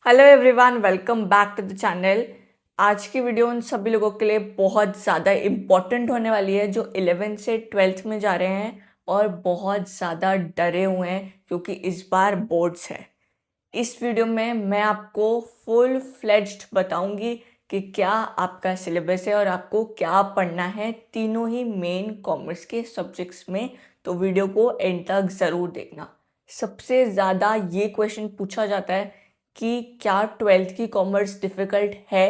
Hello everyone, welcome back to the channel. आज की video उन सभी लोगों के लिए बहुत ज़्यादा इम्पॉर्टेंट होने वाली है जो 11th से 12th में जा रहे हैं और बहुत ज़्यादा डरे हुए हैं क्योंकि इस बार बोर्ड्स है। इस वीडियो में मैं आपको फुल फ्लेज्ड बताऊंगी कि क्या आपका सिलेबस है और आपको क्या पढ़ना है तीनों ही मेन कॉमर्स के सब्जेक्ट्स में। तो वीडियो को एंड तक ज़रूर देखना। सबसे ज़्यादा ये क्वेश्चन पूछा जाता है कि क्या 12th की कॉमर्स डिफ़िकल्ट है।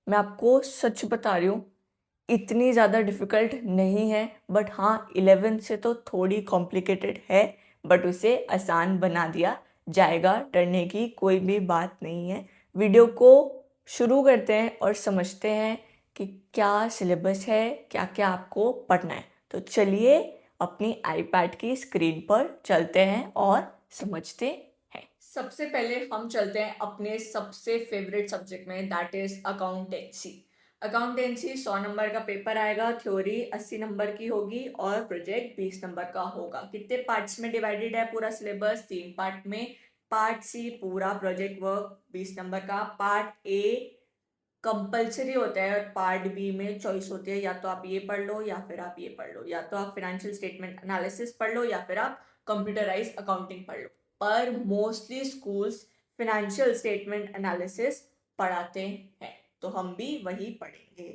मैं आपको सच बता रही हूँ, इतनी ज़्यादा डिफ़िकल्ट नहीं है, बट हाँ 11th से तो थोड़ी कॉम्प्लिकेटेड है, बट उसे आसान बना दिया जाएगा। डरने की कोई भी बात नहीं है। वीडियो को शुरू करते हैं और समझते हैं कि क्या सिलेबस है, क्या क्या आपको पढ़ना है। तो चलिए अपनी आईपैड की स्क्रीन पर चलते हैं और समझते हैं। सबसे पहले हम चलते हैं अपने सबसे फेवरेट सब्जेक्ट में, that is accountancy. Accountancy 100 number का पेपर आएगा, थ्योरी 80 नंबर की होगी और प्रोजेक्ट 20 नंबर का होगा। कितने पार्ट्स में डिवाइडेड है पूरा सिलेबस? 3 पार्ट में। पार्ट सी पूरा प्रोजेक्ट वर्क 20 नंबर का। पार्ट ए कंपलसरी होता है और पार्ट बी में चॉइस होती है, या तो आप ये पढ़ लो या फिर आप ये पढ़ लो, या तो आप फाइनेंशियल स्टेटमेंट एनालिसिस पढ़ लो या फिर आप कंप्यूटराइज अकाउंटिंग पढ़ लो। पर mostly schools financial statement analysis पढ़ाते हैं, तो हम भी वही पढ़ेंगे।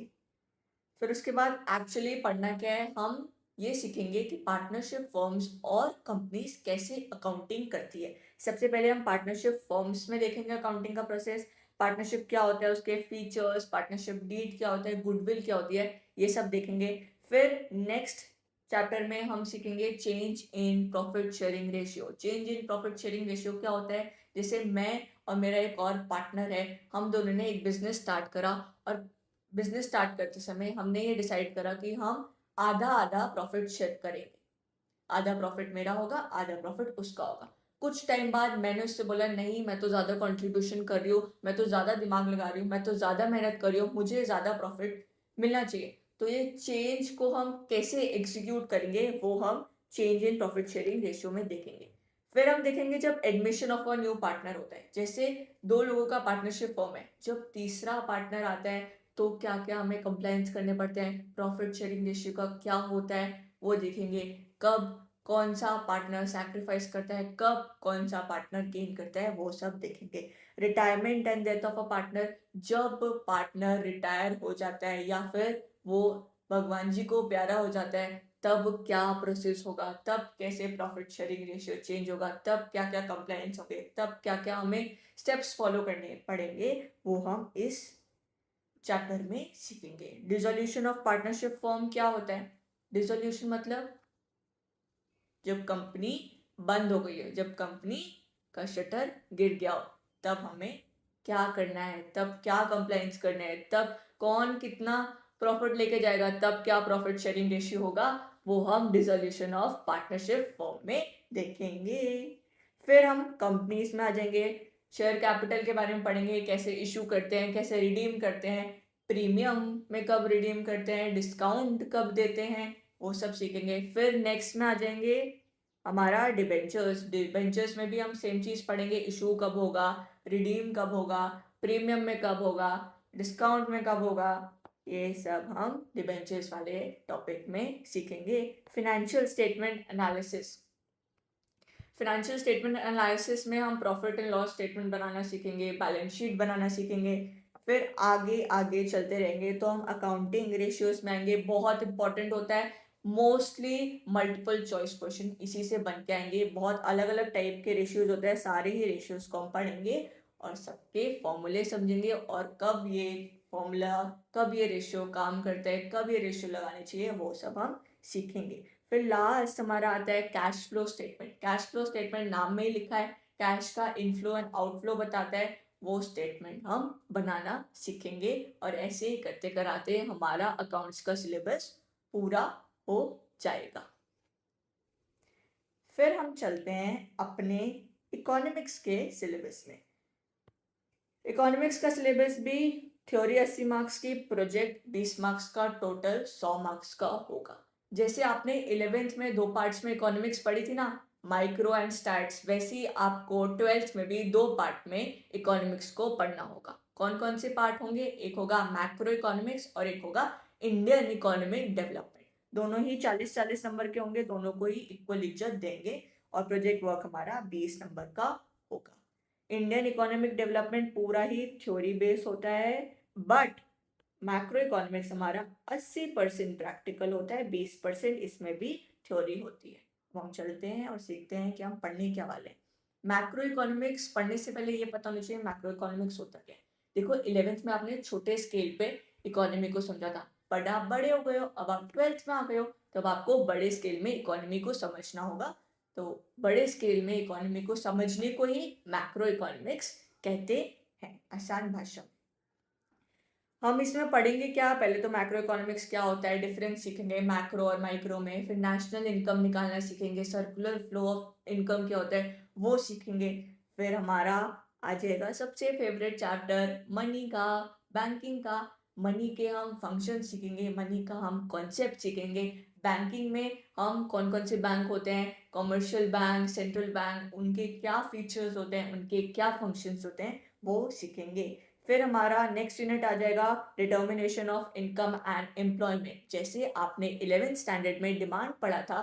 फिर उसके बाद एक्चुअली पढ़ना क्या है, हम ये सीखेंगे कि पार्टनरशिप फर्म्स और कंपनीज कैसे अकाउंटिंग करती है। सबसे पहले हम पार्टनरशिप फर्म्स में देखेंगे अकाउंटिंग का प्रोसेस। पार्टनरशिप क्या होता है, उसके फीचर्स, पार्टनरशिप डीड क्या होता है, गुडविल क्या होती है, ये सब देखेंगे। फिर नेक्स्ट चैप्टर में हम सीखेंगे change in profit sharing ratio. Change in profit sharing ratio क्या होता है? जैसे मैं और मेरा एक और पार्टनर है, हम दोनों ने एक बिजनेस स्टार्ट करा और बिजनेस स्टार्ट करते समय हमने ये डिसाइड करा कि हम आधा आधा प्रॉफिट शेयर करेंगे। आधा प्रॉफिट मेरा होगा, आधा प्रॉफिट उसका होगा। कुछ टाइम बाद मैंने उससे बोला, नहीं मैं तो ज़्यादा कंट्रीब्यूशन कर रही हूँ, मैं तो ज़्यादा दिमाग लगा रही हूँ, मैं तो ज़्यादा मेहनत कर रही हूँ, मुझे ज़्यादा प्रॉफिट मिलना चाहिए। तो ये चेंज को हम कैसे एग्जीक्यूट करेंगे वो हम change in profit sharing ratio में देखेंगे। फिर हम देखेंगे जब admission of a new partner होता है, जैसे 2 लोगों का पार्टनरशिप फॉर्म है, जब तीसरा पार्टनर आता है तो क्या क्या हमें कंप्लायंस करने पड़ते हैं, प्रॉफिट शेयरिंग रेशियो का क्या होता है वो देखेंगे। कब कौन सा पार्टनर सैक्रिफाइस करता है, कब कौन सा पार्टनर गेन करता है, वो सब देखेंगे। Retirement and death of a partner, जब पार्टनर रिटायर हो जाता है या फिर वो भगवान जी को प्यारा हो जाता है, तब क्या प्रोसेस होगा, तब कैसे प्रॉफिट शेयरिंग रेशियो चेंज होगा, तब क्या क्या कंप्लायंस होंगे, तब क्या क्या हमें स्टेप्स फॉलो करने पड़ेंगे, वो हम इस चैप्टर में सीखेंगे। डिसोल्यूशन ऑफ पार्टनरशिप फॉर्म क्या होता है? डिसोल्यूशन मतलब जब कंपनी बंद हो गई हो, जब कंपनी का शटर गिर गया हो, तब हमें क्या करना है, तब क्या कंप्लायंस करना है, तब कौन कितना प्रॉफिट लेके जाएगा, तब क्या प्रॉफिट शेयरिंग रेशियो होगा, वो हम डिसोल्यूशन ऑफ पार्टनरशिप फॉर्म में देखेंगे। फिर हम कंपनीज में आ जाएंगे, शेयर कैपिटल के बारे में पढ़ेंगे, कैसे इशू करते हैं, कैसे रिडीम करते हैं, प्रीमियम में कब रिडीम करते हैं, डिस्काउंट कब देते हैं, वो सब सीखेंगे। फिर नेक्स्ट में आ जाएंगे हमारा डिबेंचर्स। डिबेंचर्स में भी हम सेम चीज़ पढ़ेंगे, इशू कब होगा, रिडीम कब होगा, प्रीमियम में कब होगा, डिस्काउंट में कब होगा, ये सब हम डिबेंचर्स वाले टॉपिक में सीखेंगे। Financial statement analysis. Financial statement analysis में हम प्रॉफिट एंड लॉस स्टेटमेंट बनाना सीखेंगे, बैलेंस शीट बनाना सीखेंगे। फिर आगे आगे चलते रहेंगे तो हम अकाउंटिंग रेशियोज में आएंगे, बहुत इंपॉर्टेंट होता है। मोस्टली मल्टीपल चॉइस क्वेश्चन इसी से बन के आएंगे। बहुत अलग अलग टाइप के रेशियोज होते हैं, सारे ही रेशियोज को हम पढ़ेंगे और सबके फॉर्मूले समझेंगे और कब ये फॉर्मूला, कब ये रेशियो काम करता है, कब ये रेशियो लगाने चाहिए, वो सब हम सीखेंगे। फिर लास्ट हमारा आता है cash flow statement. Cash flow statement नाम में ही लिखा है, कैश का इनफ्लो एंड आउटफ्लो बताता है, वो स्टेटमेंट हम बनाना सीखेंगे। और ऐसे ही करते कराते हमारा अकाउंट्स का सिलेबस पूरा हो जाएगा। फिर हम चलते हैं अपने इकोनॉमिक्स के सिलेबस में। इकोनॉमिक्स का सिलेबस भी थ्योरी 80 मार्क्स की, प्रोजेक्ट 20 मार्क्स का, टोटल 100 मार्क्स का होगा। जैसे आपने 11th में 2 पार्ट्स में इकोनॉमिक्स पढ़ी थी ना, माइक्रो एंड स्टैट्स, वैसे ही आपको ट्वेल्थ में भी दो पार्ट में इकोनॉमिक्स को पढ़ना होगा। कौन कौन से पार्ट होंगे? एक होगा मैक्रो इकोनॉमिक्स और एक होगा इंडियन इकोनॉमिक डेवलपमेंट। दोनों ही 40-40 नंबर के होंगे, दोनों को ही इक्वल इज्जत देंगे और प्रोजेक्ट वर्क हमारा 20 नंबर का होगा। इंडियन इकोनॉमिक डेवलपमेंट पूरा ही थ्योरी बेस होता है, बट मैक्रो इकोनॉमिक्स हमारा 80% प्रैक्टिकल होता है, 20% इसमें भी थ्योरी होती है। तो हम चलते हैं और सीखते हैं कि हम पढ़ने क्या वाले हैं। मैक्रो इकोनॉमिक्स पढ़ने से पहले ये पता होना चाहिए मैक्रो इकोनॉमिक्स होता क्या है। देखो 11th में आपने छोटे स्केल पे इकोनॉमी को समझा था, बट आप बड़े हो गए हो, अब आप 12th में आ गए हो, तब आपको बड़े स्केल में इकोनॉमी को समझना होगा। तो बड़े स्केल में इकोनॉमी को समझने को ही मैक्रो इकोनॉमिक्स कहते हैं, आसान भाषा में। हम इसमें पढ़ेंगे क्या? पहले तो मैक्रो इकोनॉमिक्स क्या होता है, डिफरेंस सीखेंगे मैक्रो और माइक्रो में। फिर नेशनल इनकम निकालना सीखेंगे, सर्कुलर फ्लो ऑफ इनकम क्या होता है वो सीखेंगे। फिर हमारा आ जाएगा सबसे फेवरेट चैप्टर मनी का, बैंकिंग का। मनी के हम फंक्शन सीखेंगे, मनी का हम कॉन्सेप्ट सीखेंगे। बैंकिंग में हम कौन कौन से बैंक होते हैं, कॉमर्शियल बैंक, सेंट्रल बैंक, उनके क्या फीचर्स होते हैं, उनके क्या फंक्शंस होते हैं, वो सीखेंगे। फिर हमारा नेक्स्ट यूनिट आ जाएगा determination of income and employment. जैसे आपने 11th स्टैंडर्ड में डिमांड पढ़ा था,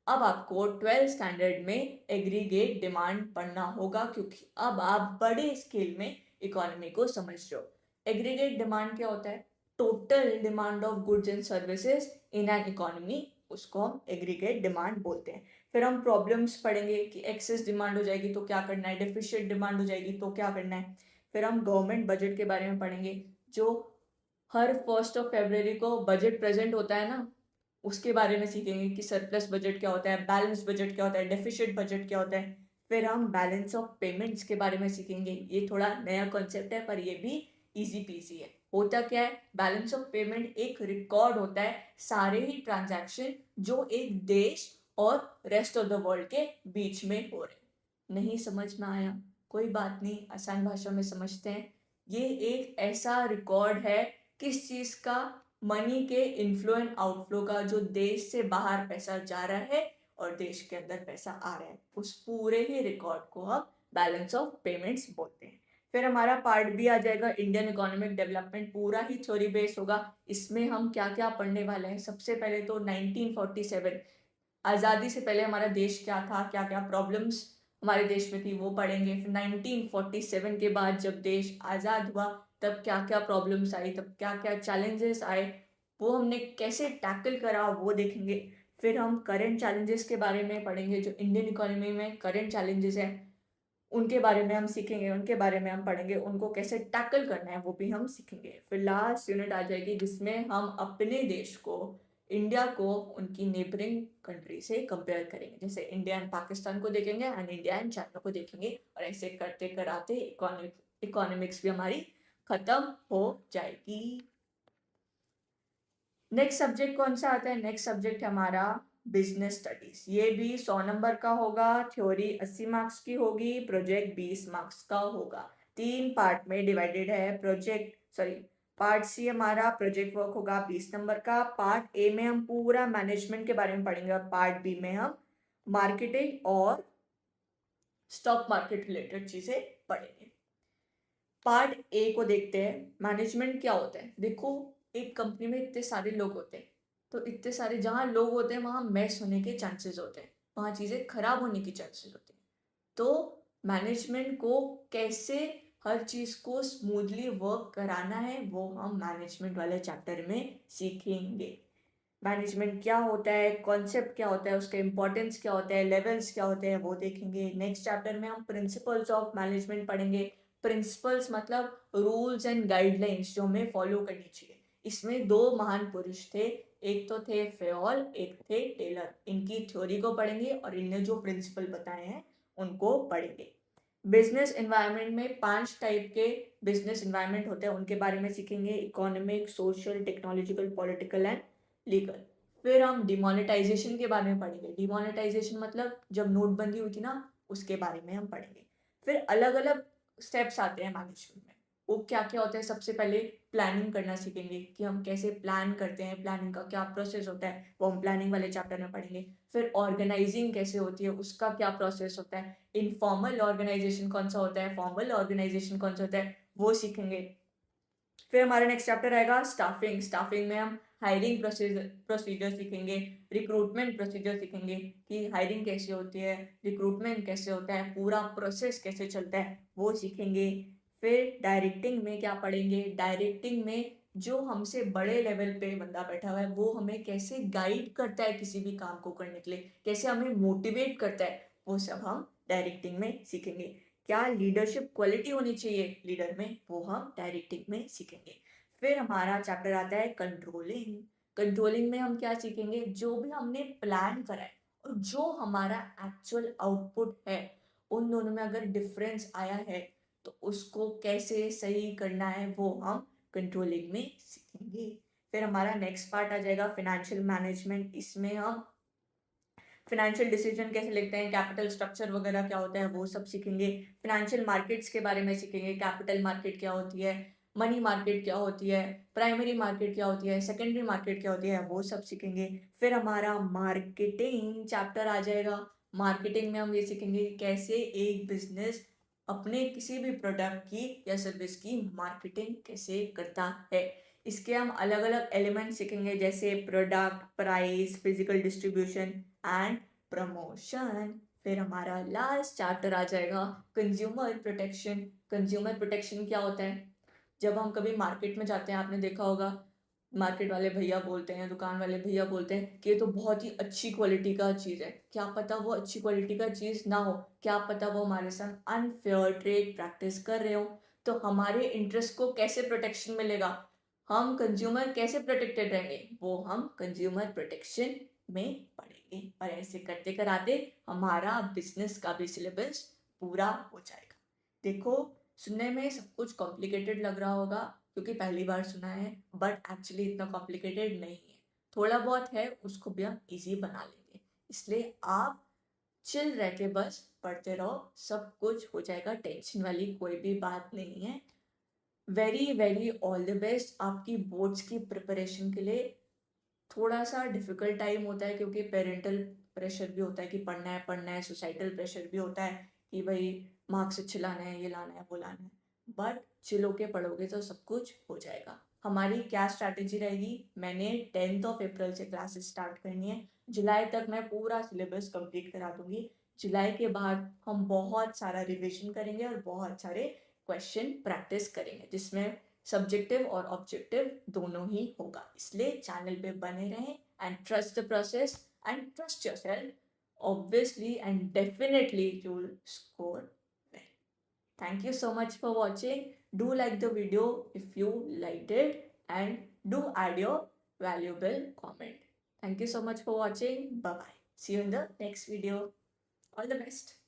अब आपको 12th स्टैंडर्ड में एग्रीगेट डिमांड पढ़ना होगा, क्योंकि अब आप बड़े स्केल में इकोनॉमी को समझ रहे हो। एग्रीगेट डिमांड क्या होता है? Total demand of goods and services in an economy, उसको हम एग्रीगेट डिमांड बोलते हैं। फिर हम प्रॉब्लम्स पढ़ेंगे कि एक्सेस डिमांड हो जाएगी तो क्या करना है, डेफिशिएंट डिमांड हो जाएगी तो क्या करना है। फिर हम गवर्नमेंट बजट के बारे में पढ़ेंगे, जो हर 1 को बजट प्रेजेंट होता है ना, उसके बारे में सीखेंगे कि सरप्लस बजट क्या होता है, बैलेंस बजट क्या होता है, डेफिशिएंट बजट क्या होता है। फिर हम बैलेंस ऑफ पेमेंट्स के बारे में सीखेंगे, ये थोड़ा नया कॉन्सेप्ट है पर ये भी इजी पीजी है। होता क्या है, बैलेंस ऑफ पेमेंट एक रिकॉर्ड होता है सारे ही ट्रांजैक्शन जो एक देश और रेस्ट ऑफ द वर्ल्ड के बीच में हो रहे। नहीं समझ में आया? कोई बात नहीं, आसान भाषा में समझते हैं। ये एक ऐसा रिकॉर्ड है किस चीज का? मनी के इनफ्लो एंड आउटफ्लो का, जो देश से बाहर पैसा जा रहा है और देश के अंदर पैसा आ रहा है, उस पूरे ही रिकॉर्ड को हम बैलेंस ऑफ पेमेंट्स बोलते हैं। फिर हमारा पार्ट भी आ जाएगा इंडियन इकोनॉमिक डेवलपमेंट, पूरा ही थ्योरी बेस होगा। इसमें हम क्या क्या पढ़ने वाले हैं? सबसे पहले तो 1947 आज़ादी से पहले हमारा देश क्या था, क्या क्या प्रॉब्लम्स हमारे देश में थी, वो पढ़ेंगे। फिर 1947 के बाद जब देश आज़ाद हुआ तब क्या क्या प्रॉब्लम्स आई, तब क्या क्या चैलेंजेस आए, वो हमने कैसे टैकल करा, वो देखेंगे। फिर हम करंट चैलेंजेस के बारे में पढ़ेंगे, जो इंडियन इकोनॉमी में करंट चैलेंजेस हैं उनके बारे में हम सीखेंगे, उनके बारे में हम पढ़ेंगे, उनको कैसे टैकल करना है वो भी हम सीखेंगे। फिर लास्ट यूनिट आ जाएगी जिसमें हम अपने देश को, इंडिया को, उनकी नेबरिंग कंट्री से कंपेयर करेंगे। जैसे इंडिया एंड पाकिस्तान को देखेंगे एंड इंडिया एंड चाइना को देखेंगे, और ऐसे करते कराते इकोनॉमिक्स भी हमारी खत्म हो जाएगी। नेक्स्ट सब्जेक्ट कौन सा आता है? नेक्स्ट सब्जेक्ट हमारा बिजनेस स्टडीज। ये भी 100 नंबर का होगा, थ्योरी 80 मार्क्स की होगी, प्रोजेक्ट 20 मार्क्स का होगा। 3 पार्ट में डिवाइडेड है पार्ट सी हमारा प्रोजेक्ट वर्क होगा 20 नंबर का। पार्ट ए में हम पूरा मैनेजमेंट के बारे में पढ़ेंगे और पार्ट बी में हम मार्केटिंग और स्टॉक मार्केट रिलेटेड चीजें पढ़ेंगे। पार्ट ए को देखते हैं। मैनेजमेंट क्या होता है? देखो एक कंपनी में इतने सारे लोग होते हैं, तो इतने सारे जहाँ लोग होते हैं वहाँ मैस होने के चांसेस होते हैं, वहाँ चीज़ें खराब होने की चांसेस होते हैं। तो मैनेजमेंट को कैसे हर चीज़ को स्मूथली वर्क कराना है वो हम मैनेजमेंट वाले चैप्टर में सीखेंगे। मैनेजमेंट क्या होता है, कॉन्सेप्ट क्या होता है, उसका इंपॉर्टेंस क्या होता है, लेवल्स क्या होते हैं, वो देखेंगे। नेक्स्ट चैप्टर में हम प्रिंसिपल्स ऑफ मैनेजमेंट पढ़ेंगे। प्रिंसिपल्स मतलब रूल्स एंड गाइडलाइंस जो हमें फॉलो करनी चाहिए। इसमें 2 महान पुरुष थे, एक तो थे फेयोल, एक थे टेलर। इनकी थ्योरी को पढ़ेंगे और इनने जो प्रिंसिपल बताए हैं उनको पढ़ेंगे। बिजनेस एनवायरनमेंट में 5 टाइप के बिजनेस एनवायरनमेंट होते हैं, उनके बारे में सीखेंगे। Economic, social, technological, political and legal. फिर हम डिमोनेटाइजेशन के बारे में पढ़ेंगे। डिमोनेटाइजेशन मतलब जब नोटबंदी हुई थी ना, उसके बारे में हम पढ़ेंगे। फिर अलग अलग स्टेप्स आते हैं मैनेजमेंट में, वो क्या क्या होता है, सबसे पहले प्लानिंग करना सीखेंगे कि हम कैसे प्लान करते हैं, प्लानिंग का क्या प्रोसेस होता है, वो हम प्लानिंग वाले चैप्टर में पढ़ेंगे। फिर ऑर्गेनाइजिंग कैसे होती है, उसका क्या प्रोसेस होता है, इनफॉर्मल ऑर्गेनाइजेशन कौन सा होता है, फॉर्मल ऑर्गेनाइजेशन कौन सा होता है, वो सीखेंगे। फिर हमारा नेक्स्ट चैप्टर आएगा स्टाफिंग। स्टाफिंग में हम हायरिंग प्रोसीजर सीखेंगे, रिक्रूटमेंट प्रोसीजर सीखेंगे कि हायरिंग कैसे होती है, रिक्रूटमेंट कैसे होता है, पूरा प्रोसेस कैसे चलता है, वो सीखेंगे। फिर डायरेक्टिंग में क्या पढ़ेंगे, डायरेक्टिंग में जो हमसे बड़े लेवल पे बंदा बैठा हुआ है वो हमें कैसे गाइड करता है किसी भी काम को करने के लिए, कैसे हमें मोटिवेट करता है, वो सब हम डायरेक्टिंग में सीखेंगे। क्या लीडरशिप क्वालिटी होनी चाहिए लीडर में, वो हम डायरेक्टिंग में सीखेंगे। फिर हमारा चैप्टर आता है कंट्रोलिंग। कंट्रोलिंग में हम क्या सीखेंगे, जो भी हमने प्लान करा है और जो हमारा एक्चुअल आउटपुट है, उन दोनों में अगर डिफरेंस आया है तो उसको कैसे सही करना है, वो हम कंट्रोलिंग में सीखेंगे। फिर हमारा नेक्स्ट पार्ट आ जाएगा फाइनेंशियल मैनेजमेंट। इसमें हम फाइनेंशियल डिसीजन कैसे लेते हैं, कैपिटल स्ट्रक्चर वगैरह क्या होता है, वो सब सीखेंगे। फाइनेंशियल मार्केट्स के बारे में सीखेंगे, कैपिटल मार्केट क्या होती है, मनी मार्केट क्या होती है, प्राइमरी मार्केट क्या होती है, सेकेंडरी मार्केट क्या होती है, वो सब सीखेंगे। फिर हमारा मार्केटिंग चैप्टर आ जाएगा। मार्केटिंग में हम ये सीखेंगे कि कैसे एक बिजनेस अपने किसी भी प्रोडक्ट की या सर्विस की मार्केटिंग कैसे करता है। इसके हम अलग अलग एलिमेंट सीखेंगे, जैसे product, price, physical distribution and promotion. फिर हमारा लास्ट चैप्टर आ जाएगा कंज्यूमर प्रोटेक्शन। कंज्यूमर प्रोटेक्शन क्या होता है, जब हम कभी मार्केट में जाते हैं, आपने देखा होगा मार्केट वाले भैया बोलते हैं, दुकान वाले भैया बोलते हैं कि ये तो बहुत ही अच्छी क्वालिटी का चीज़ है। क्या पता वो अच्छी क्वालिटी का चीज़ ना हो, क्या पता वो हमारे साथ अनफेयर ट्रेड प्रैक्टिस कर रहे हो। तो हमारे इंटरेस्ट को कैसे प्रोटेक्शन मिलेगा, हम कंज्यूमर कैसे प्रोटेक्टेड रहेंगे, वो हम कंज्यूमर प्रोटेक्शन में पढ़ेंगे। और ऐसे करते कराते हमारा बिजनेस का भी सिलेबस पूरा हो जाएगा। देखो, सुनने में सब कुछ कॉम्प्लिकेटेड लग रहा होगा क्योंकि पहली बार सुना है, बट एक्चुअली इतना कॉम्प्लिकेटेड नहीं है। थोड़ा बहुत है, उसको भी हम इजी बना लेंगे। इसलिए आप चिल रह के बस पढ़ते रहो, सब कुछ हो जाएगा, टेंशन वाली कोई भी बात नहीं है। Very very all the best आपकी बोर्ड्स की प्रिपरेशन के लिए। थोड़ा सा डिफिकल्ट टाइम होता है क्योंकि पेरेंटल प्रेशर भी होता है कि पढ़ना है, सोसाइटल प्रेशर भी होता है कि भाई मार्क्स अच्छे लाने हैं, ये लाना है, वो लाना है। बट चिल होके पढ़ोगे तो सब कुछ हो जाएगा। हमारी क्या स्ट्रैटेजी रहेगी, मैंने 10 अप्रैल से क्लासेस स्टार्ट करनी है। जुलाई तक मैं पूरा सिलेबस कंप्लीट करा दूंगी। जुलाई के बाद हम बहुत सारा रिविजन करेंगे और बहुत सारे क्वेश्चन प्रैक्टिस करेंगे, जिसमें सब्जेक्टिव और ऑब्जेक्टिव दोनों ही होगा। इसलिए चैनल पे बने रहें and trust the process and trust yourself. Obviously and definitely you will score well. Thank you so much for watching. Do like the video if you liked it and do add your valuable comment. Thank you so much for watching. Bye bye. See you in the next video. All the best.